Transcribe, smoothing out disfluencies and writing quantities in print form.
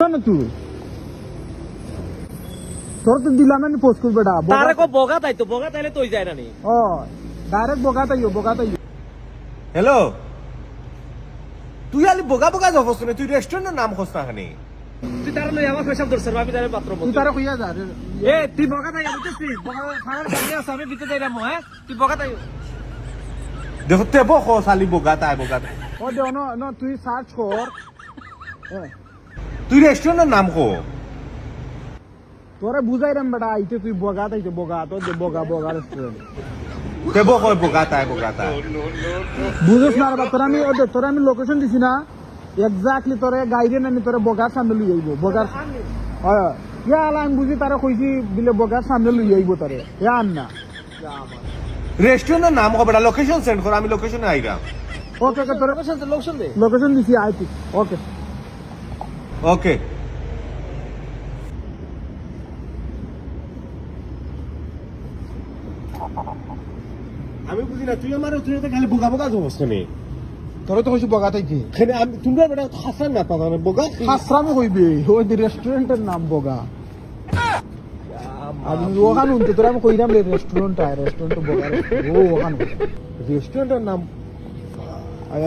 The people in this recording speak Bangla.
না তুই তোর তো দিলাম আমি পোস্ট করবে তারে কো বগা তাই তো বগা তাইলে তুই যায় না নি ও ডাইরেক্ট বগা তাইও হ্যালো তুই আলি বোগা বোগা যাবস না তুই রেস্টুরেন্টের নাম খোঁজ না খানি তুই তার লই আমার পেশাব ধরছ আমি তারে পাত্র বল তুই তারা কইয়া যা এ তুই বগা তাই বুঝছিস বগা খানার সামনে আছে আমি ভিতরে যাইরাম হ্যাঁ তুই বগা তাই দেখো তে বো সালি বোগা তাই ও দে ন তুই সার্চ কর তুই রেস্টুরেন্টের নাম কো তোরে বুঝাইরাম বেটা আইতে তুই বগা তাইতে বগা তো যে বগা রেস্টুরেন্ট তে বো কয় বোগা তাই বুঝছ না রে তোরা আমি লোকেশন দিছি না এক্স্যাক্টলি তোরে গাইডে নানি তোরে বগার সামনে লই আইবো বগার ইয়া আলা আমি বুঝি তারা কইছি দিলে বগার সামনে লই আইবো তোরে ইয়া আন না রেস্টুরেন্টের নাম কো বেটা লোকেশন সেন্ড কর আমি লোকেশনে আইরাম ওকে তোরে লোকশন দে লোকেশন দিছি আইতি ওকে ওকে আমি বুঝি না তুই আমার তুই খালি বোগা বোগা যাবস না তোরে তো কইছি বগা তাইতে খালি আমি তোমরা বেটা হাসান না পাবা বোগা হাসরামে কইবে ওই রেস্টুরেন্টের নাম বগা আমি ওখানে উনতে তোরা আমি কইরাম রে রেস্টুরেন্ট বগা ও ওখানে রেস্টুরেন্টের নাম আই